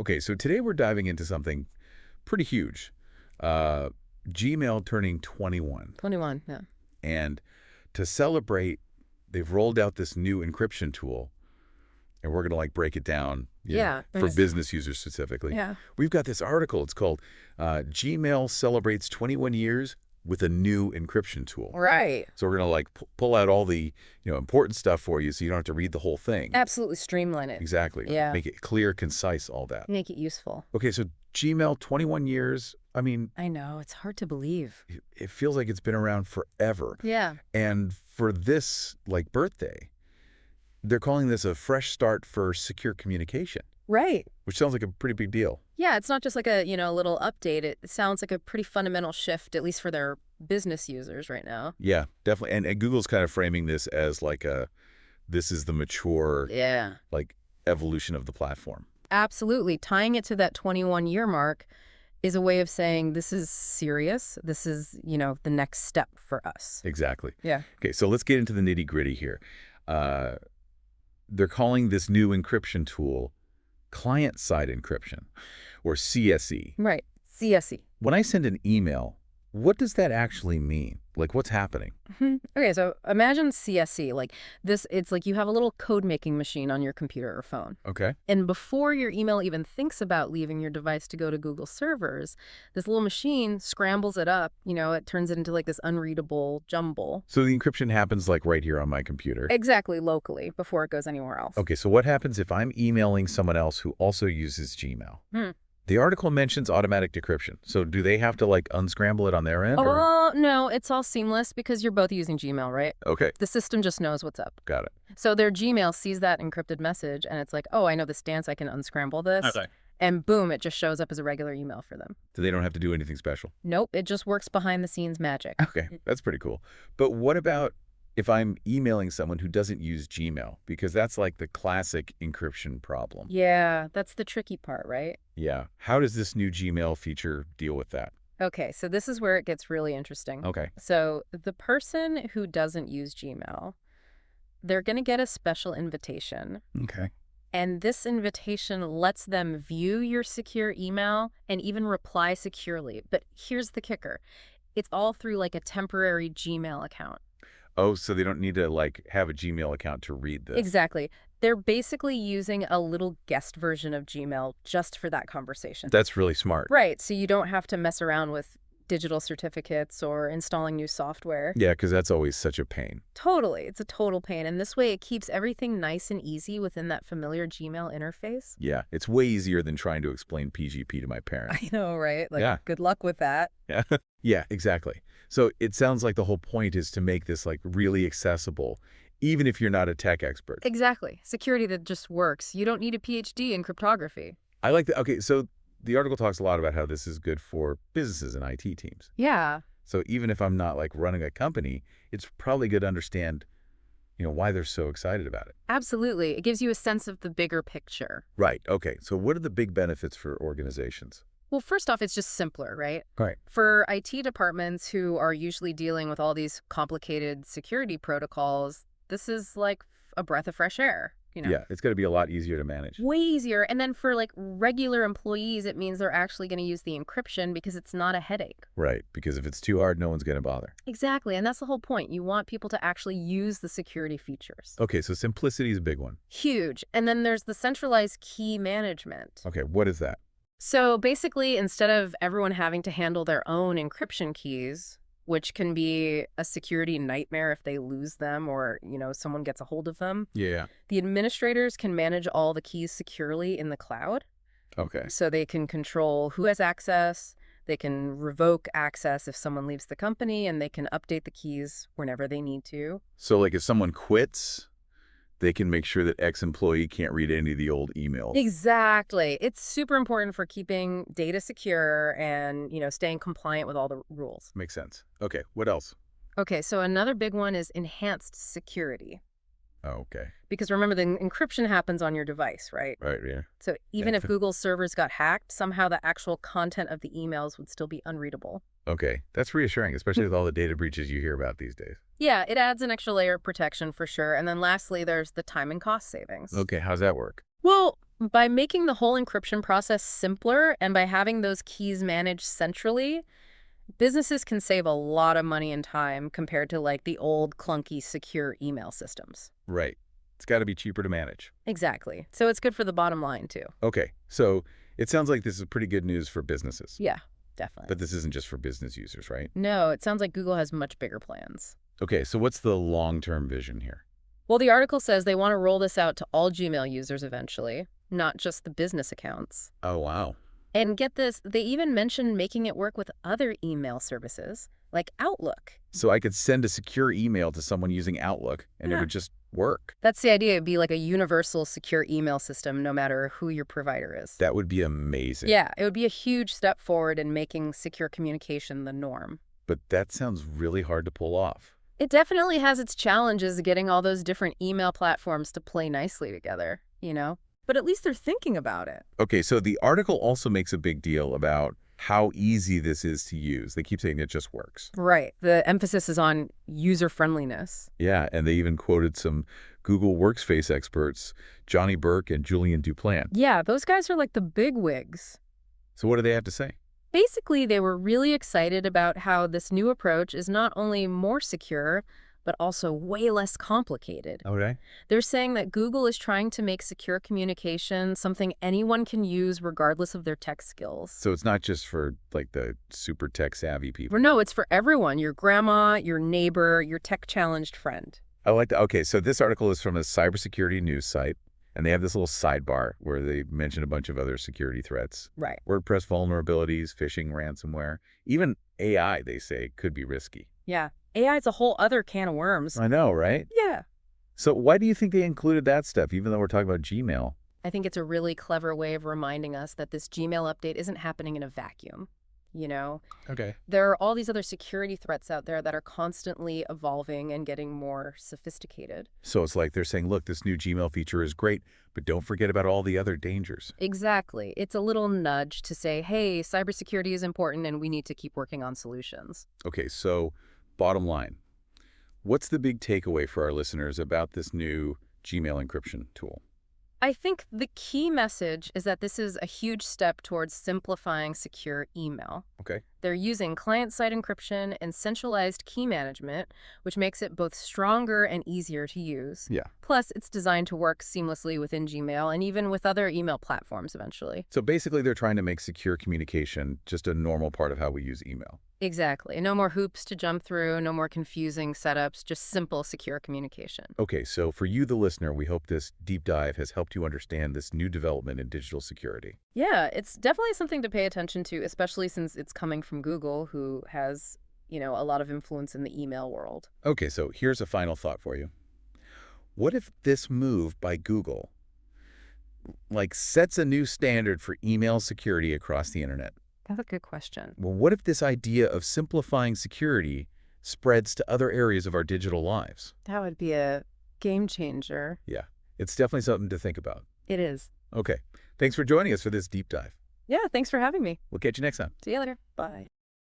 Okay, so today we're diving into something pretty huge. Uh, Gmail turning 21. 21, yeah. And to celebrate, they've rolled out this new encryption tool, and we're going to break it down Yeah. for business users specifically. Yeah. We've got this article. It's called Gmail Celebrates 21 Years with a New Encryption Tool. Right. So we're going to pull out all the important stuff for you so you don't have to read the whole thing. Absolutely streamline it. Exactly. Yeah. Make it clear, concise, all that. Make it useful. Okay, so Gmail, 21 years. I mean, I know. It's hard to believe. it feels like it's been around forever. Yeah. And for this, birthday, they're calling this a fresh start for secure communication. Right. Which sounds like a pretty big deal. Yeah, it's not just like a, little update. It sounds like a pretty fundamental shift, at least for their business users right now. Yeah, definitely. And Google's kind of framing this as this is the mature, evolution of the platform. Absolutely. Tying it to that 21-year mark is a way of saying this is serious. This is, the next step for us. Exactly. Yeah. Okay, so let's get into the nitty-gritty here. They're calling this new encryption tool client-side encryption, or CSE. Right. CSE. When I send an email, what does that actually mean? What's happening? Okay, so imagine CSE. It's like you have a little code-making machine on your computer or phone. Okay. And before your email even thinks about leaving your device to go to Google servers, this little machine scrambles it up. It turns it into this unreadable jumble. So the encryption happens right here on my computer? Exactly, locally, before it goes anywhere else. Okay, so what happens if I'm emailing someone else who also uses Gmail? The article mentions automatic decryption. So do they have to unscramble it on their end? Oh, no, it's all seamless because you're both using Gmail, right? Okay. The system just knows what's up. Got it. So their Gmail sees that encrypted message and it's like, oh, I know this dance, I can unscramble this. Okay. And boom, it just shows up as a regular email for them. So they don't have to do anything special? Nope, it just works behind the scenes magic. Okay, that's pretty cool. But what about if I'm emailing someone who doesn't use Gmail? Because that's the classic encryption problem. Yeah, that's the tricky part, right? Yeah. How does this new Gmail feature deal with that? Okay, so this is where it gets really interesting. Okay. So the person who doesn't use Gmail, they're going to get a special invitation. Okay. And this invitation lets them view your secure email and even reply securely. But here's the kicker. It's all through a temporary Gmail account. Oh, so they don't need to have a Gmail account to read this. Exactly. They're basically using a little guest version of Gmail just for that conversation. That's really smart. Right. So you don't have to mess around with digital certificates or installing new software. Yeah, because that's always such a pain. Totally. It's a total pain. And this way it keeps everything nice and easy within that familiar Gmail interface. Yeah, it's way easier than trying to explain PGP to my parents. I know, right? Yeah. Good luck with that. Yeah. Yeah, exactly. So it sounds like the whole point is to make this really accessible, even if you're not a tech expert. Exactly. Security that just works. You don't need a PhD in cryptography. I like that. Okay, so the article talks a lot about how this is good for businesses and IT teams. Yeah. So even if I'm not running a company, it's probably good to understand, why they're so excited about it. Absolutely. It gives you a sense of the bigger picture. Right. Okay. So what are the big benefits for organizations? Well, first off, it's just simpler, right? Right. For IT departments who are usually dealing with all these complicated security protocols, this is a breath of fresh air. Yeah, it's going to be a lot easier to manage. Way easier. And then for regular employees, it means they're actually going to use the encryption because it's not a headache. Right, because if it's too hard, no one's going to bother. Exactly. And that's the whole point. You want people to actually use the security features. Okay, so simplicity is a big one. Huge. And then there's the centralized key management. Okay, what is that? So basically, instead of everyone having to handle their own encryption keys, which can be a security nightmare if they lose them or, someone gets a hold of them. Yeah. The administrators can manage all the keys securely in the cloud. Okay. So they can control who has access, they can revoke access if someone leaves the company, and they can update the keys whenever they need to. So if someone quits, they can make sure that ex-employee can't read any of the old emails. Exactly. It's super important for keeping data secure and, staying compliant with all the rules. Makes sense. Okay, what else? Okay, so another big one is enhanced security. Oh, okay. Because remember, the encryption happens on your device, right? Right, yeah. So even if Google's servers got hacked, somehow the actual content of the emails would still be unreadable. Okay, that's reassuring, especially with all the data breaches you hear about these days. Yeah, it adds an extra layer of protection for sure. And then lastly, there's the time and cost savings. Okay, how's that work? Well, By making the whole encryption process simpler and by having those keys managed centrally, businesses can save a lot of money and time compared to like the old clunky secure email systems. Right. It's got to be cheaper to manage. Exactly. So it's good for the bottom line too. Okay, so it sounds like this is pretty good news for businesses. Yeah, definitely. But this isn't just for business users, right? No, it sounds like Google has much bigger plans. Okay, so what's the long-term vision here? Well, the article says they want to roll this out to all Gmail users eventually, not just the business accounts. Oh, wow. And get this, they even mentioned making it work with other email services, like Outlook. So I could send a secure email to someone using Outlook, and it Yeah. would just work. That's the idea. It'd be like a universal secure email system, no matter who your provider is. That would be amazing. Yeah, it would be a huge step forward in making secure communication the norm. But that sounds really hard to pull off. It definitely has its challenges getting all those different email platforms to play nicely together, you know? But at least they're thinking about it. Okay, so the article also makes a big deal about how easy this is to use. They keep saying it just works. Right. The emphasis is on user-friendliness. Yeah, and they even quoted some Google Workspace experts, Johnny Burke and Julian Duplan. Yeah, those guys are like the bigwigs. So what do they have to say? Basically, they were really excited about how this new approach is not only more secure, but also way less complicated. Okay. They're saying that Google is trying to make secure communication something anyone can use regardless of their tech skills. So it's not just for, like, the super tech-savvy people. No, it's for everyone. Your grandma, your neighbor, your tech-challenged friend. I like that. Okay, so this article is from a cybersecurity news site, and they have this little sidebar where they mention a bunch of other security threats. Right. WordPress vulnerabilities, phishing, ransomware. Even AI, they say, could be risky. Yeah. AI is a whole other can of worms. I know, right? Yeah. So why do you think they included that stuff, even though we're talking about Gmail? I think it's a really clever way of reminding us that this Gmail update isn't happening in a vacuum. You know, Okay. there are all these other security threats out there that are constantly evolving and getting more sophisticated. So it's like they're saying, look, this new Gmail feature is great, but don't forget about all the other dangers. Exactly. It's a little nudge to say, hey, cybersecurity is important and we need to keep working on solutions. Okay, so bottom line, what's the big takeaway for our listeners about this new Gmail encryption tool? I think the key message is that this is a huge step towards simplifying secure email. Okay. They're using client-side encryption and centralized key management, which makes it both stronger and easier to use. Yeah. Plus, it's designed to work seamlessly within Gmail and even with other email platforms eventually. So basically they're trying to make secure communication just a normal part of how we use email. Exactly. No more hoops to jump through, no more confusing setups, just simple, secure communication. Okay, so for you, the listener, we hope this deep dive has helped you understand this new development in digital security. Yeah, it's definitely something to pay attention to, especially since it's coming from Google, who has, a lot of influence in the email world. Okay, so here's a final thought for you. What if this move by Google, sets a new standard for email security across the internet? That's a good question. Well, what if this idea of simplifying security spreads to other areas of our digital lives? That would be a game changer. Yeah, it's definitely something to think about. It is. Okay, thanks for joining us for this deep dive. Yeah, thanks for having me. We'll catch you next time. See you later. Bye.